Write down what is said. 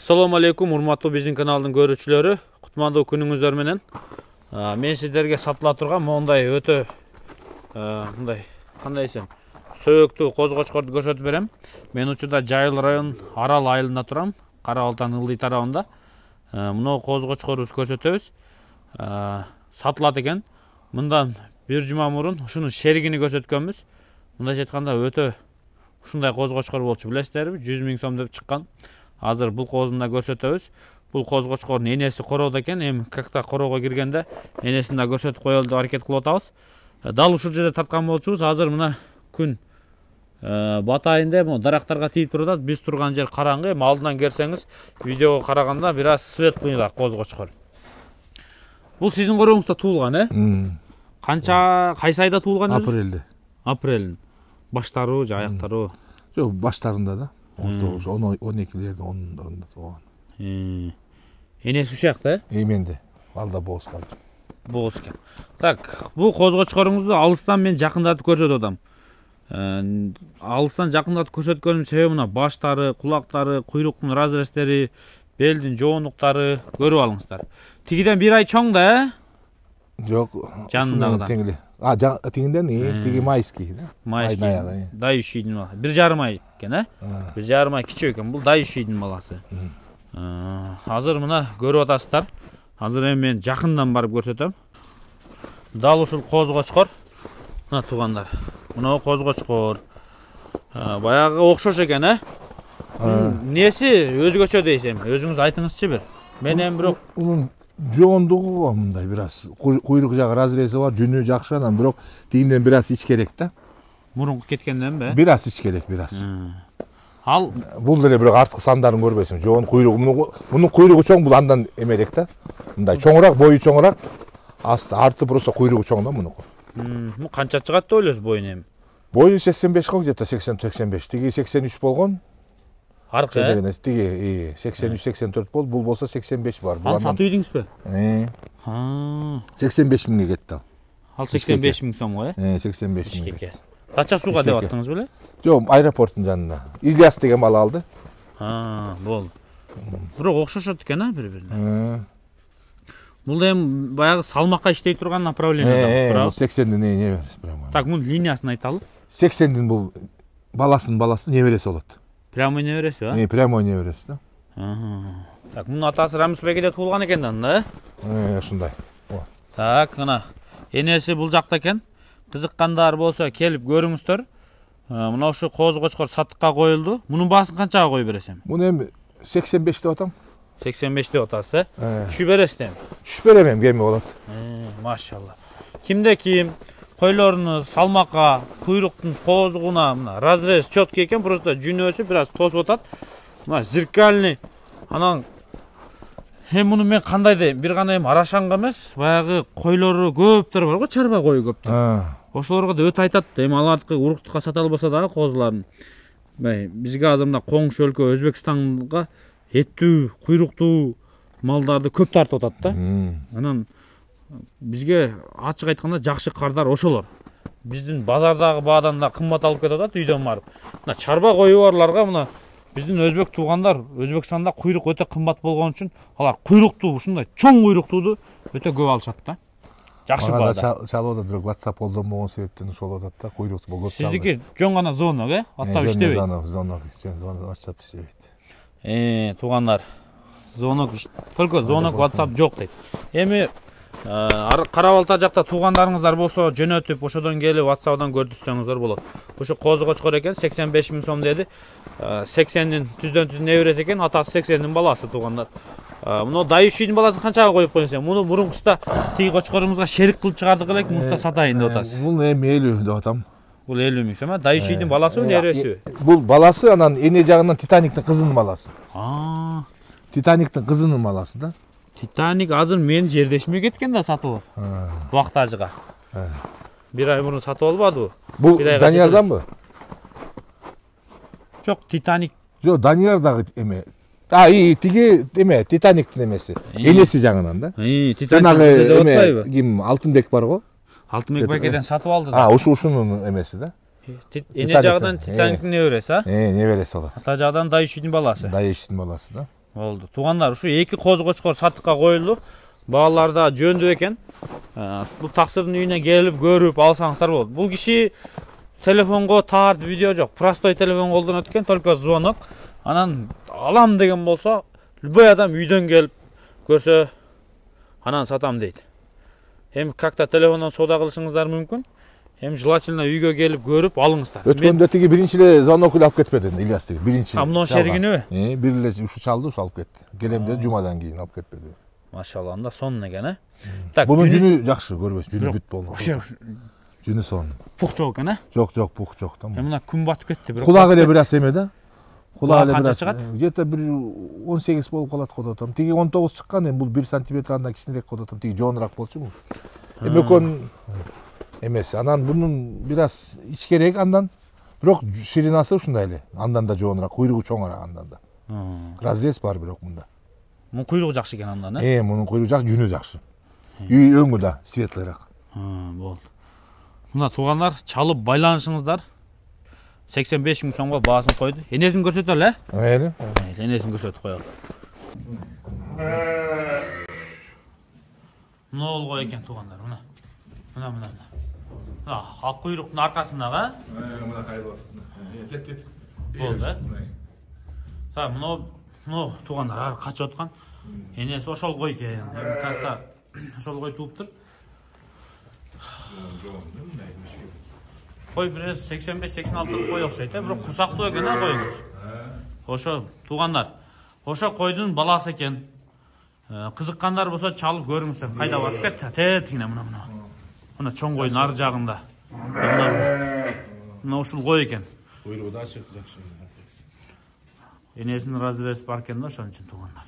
Assalamu alaikum, урматтуу биздин каналдын көрүүчүлөрү. Кутмандуу күнүңүздөр менен. Мен сиздерге сатыла турган мондай өтө мындай кандай десем, сөйөктүү козгочкорду көрсөтүп берем. Мен учурда Жайыл район Арал айылында турам, Кара Балтанын ылдый тарабында. Мына козгочкорубузду көрсөтөбүз. Сатылат экен. Мындан бир жума мурун ушунун шеригини көрсөткөнбүз. Мындайча айтканда өтө ушундай козгочкор болчу, билесиздерби? 100 000 сом деп чыккан. Азыр бул козун да көрсөтөбүз. Бул козгочкордун энеси короодо экен. Эми какта короого киргенде энесин да көрсөтүп коелу деп аракет кылып атабыз. Дал ушул жерде тарткан болчубуз. Азыр мына күн батайында бу дарактарга тийип турат. Биз турган жер караңгы. Эми алдынан келсеңиз, видеого караганда бир аз светлыйраак козгочкор. Бул сиздин корооңузда туулган, Канча кайсы айда туулган? Апрелде. Апрелдин баштары же аяктары? Жок, баштарында да. 12-лердин 10-дарында туулган. Энеси ушул жакта, Эменде. Алда Боос калды. Боос экен. Так, бул козгочкоруңузду алыстан мен жакындатып көрсөтүп атам. Алыстан жакындатып көрсөткөнүм себеби мына баштары, кулактары, куйруктун разрестери, белдин жоонуктары көрүп алыңыздар. Тигиден бир ай чоң да, Жок, жанындагыдан. Теңили. Тигинден тиги майский, да? Майский. Дайышийдин баласы. 1,5 ай экен, 1,5 ай кичүү экен. Бул дайышийдин баласы. Азыр мына көрүп атасыздар. Азыр эми мен жакындан барып көрсөтөм. Дал ушул козгочкор. Мына туугандар. Мына козгочкор. Баягы окшош экен, Неси өзгөчө дейсем, өзүңүз айтыңызчы бир. Мен эми бирок унун жоондугу мындай бир аз куйрук жагы разреси бар, жүнү жакшы, анан бирок тигинден бир аз ич керек да. Мурунку кеткенденби? Бир аз ич керек, бир аз. Ал Бул деле бирок арткы сандарын көрбөйсүң. Жоон куйругу, мунун куйругу чоң, бул андан эмелек да. Мындай чоңураак, бою чоңураак. Арты просто куйругу чоң да мунуку. Бул канча чыгат деп ойлойсуз бойун эми? Бою 85 го, где-то 80-85. Тиги 83 болгон. Аркы, Тиги 83-84 бол, бул болсо 85 бар. Ал сатып ийдиңизби? 85 миңге кетти ал. Ал 85 000 сомго, 85 миңге. Кача сууга деп аттыңыз беле? Жок, аэропорттун жанында. Ильяс деген бала алды. Болду. Бирок окшошот экен, бири-бирине. Бул эми баягы салмакка иштей турган направление да, 80дин неберес прямо. Так, мунун линиясын айталы. 80дин бул баласын небереси болот. Прямой небереси, прямой небереси да. Так, мунун атасы Рамисбекеде туулган экен да, ушундай. Так, мына энеси бул жакта экен. Кызыккандар болсо келип көрүңүздөр. Мына ушу козгочкор сатыкка коюлду. Мунун баасын канчага коюп бересиң? Муну эми 85 деп атам. 85 деп атасыз, Түшүп бересиз эми? Түшүп берем, кеми болот. Машалла. Кимде ким койлорунун салмакка, куйруктун козугуна мына разрез чёткий экен, просто жүнөсү бир аз тосуп атат. Мына зеркальный. Анан муну мен кандай дейм, бир гана эми арашанга эмес, баягы койлору көптөр бар го, чарба кою көптөр. Ошолорго да өтө айтат. Эми алардыкы уруктукка сата албаса дагы козуларын. Бизге азыр мына коңшу өлкө Өзбекстанга эттүү, куйруктуу малдарды көп тартып атат да. Анан бизге ачык айтканда жакшы кардар ошолор. Биздин базардагы баадан да кымбат алып кетип атат үйдөн барып. Мына чарба кою барларга мына биздин өзбек туугандар Өзбекстанда куйрук өтө кымбат болгон үчүн алар куйруктуу, ушундай чоң куйруктууду өтө көп алышат да. Жакшы баада. Чалып атат, бирок WhatsApp колдонбогон себептен ошол атат да, куйрукту көп. Сиздики жөн гана звонок, WhatsApp иштебейт. Звонок, WhatsApp иштебейт. Туугандар, звонок, только звонок, WhatsApp жок дейт. Эми Кара Балта жакта туугандарыңыздар болсо жөнөтүп, ошодон келип WhatsApp'дан көрсөтсөңүздөр болот. Ошо козгочкор экен, 85 000 сом деди. 80дин түздөн-түз небереси экен, атасы 80дин баласы туугандар. Муну дайышийдин баласын канчага коюп коюңуз? Муну мурункуста тиги кочкорубузга шерик кылып чыгардык элек, муста сатайын деп атасыз. Бул эми 50 деп атам. Бул 50 000 сом, дайышийдин баласы небересиби? Бул баласы, анан эне жагынан Титаниктин кызынын баласы. Титаниктин кызынын баласы да. Титаник азыр мен жердешиме кеткен да сатылып. Вактажыга. Бир ай мурун сатып албадыбы? Бул Даниярданбы? Жок, Титаник. Жок, Данияр дагы эме. Тиги эме, Титаниктин эмеси. Энеси жагынан да. Титаник деп атпайбы? Ким Алтынбек барго? Алтынбек байкеден сатып алды. Ушунун эмеси да. Эне жагынан Титаниктин небереси, небереси болот. Ата жагынан Дайышийдин баласы. Дайышийдин баласы да. Oldu. Туғандар, şu 2 qoz-qochqor satыққа қойылды. Бағалары да жөнді екен. Бұл тақсырдың үйіне келіп, көріп алсаңыздар болды. Бұл кişi telefonға тартып видео жоқ. Простой телефон қолданады екен, только звонок. Анан алам деген болса, любой адам үйден келіп көрсе, анан сатам дейді. Hem как-то телефондан сауда қылышыңыздар мүмкін. Hem желательно үйге келіп көріп алыңыздар. Өткөндө тиги биринчи эле звонок алып кетпедин, Ильяс тиги биринчи. Мына шеригини? Бир эле ушу чалды, ушу алып кетти. Келемде жумадан кийин алып кетпеди. Машалла, анда сонун экен, э? Так, бунун жүнү жакшы, көрбөйсүз, жүнү бүт болду. Жүнү сонун. Пух жок экен, э? Жок, пух жок да. Мына күн батып кетти, бирок. Кулак эле бир аз эме да. Кулак эле канча чыгат? Где-то бир 18 болуп калат кодо атам. Тиги 19 чыккан, эми бул 1 сантиметр андан кичинерээк кодо атам. Тиги жоонураак болчу бул. Эми экөөнүн эмес. Анан бунун бир аз ичкерээк андан. Бирок ширинасы ушундай эле. Андан да жоонураак, куйругу чоңураак андан да. Разрез бар бирок мында. Мунун куйругу жакшы экен андан, э? Мунун куйругу жакшы, жүнү жакшы. Үй өңү да светлыйраак. Болду. Мына туугандар, чалып байланышыңыздар. 85 000 сомго баасын койду. Энесин көрсөтөлү, э? Мейли. Энесин көрсөтүп коелу. Мына болгой экен туугандар, мына. Мына. Ак куйруктун аркасындагы, э? Мына кайылып атат. Кет. Болду, э? Та, мына туугандар качып аткан. Энеси ошол кой экен. Как-то ошол кой тууптур. Кой бир 85-86 кой окшойт, э? Бирок курсактуу экен, э, коюңуз. Ошо туугандар. Ошо койдун баласы экен. Кызыккандар болсо чалып көрүңүздөр. Кайда басып кетти? Тетигине мына. Мына чоң койдун ар жагында. Мына ушул кой экен. Куйругу да ачык жакшы. Энесинин разрез бар экен да, ошон үчүн туугандар.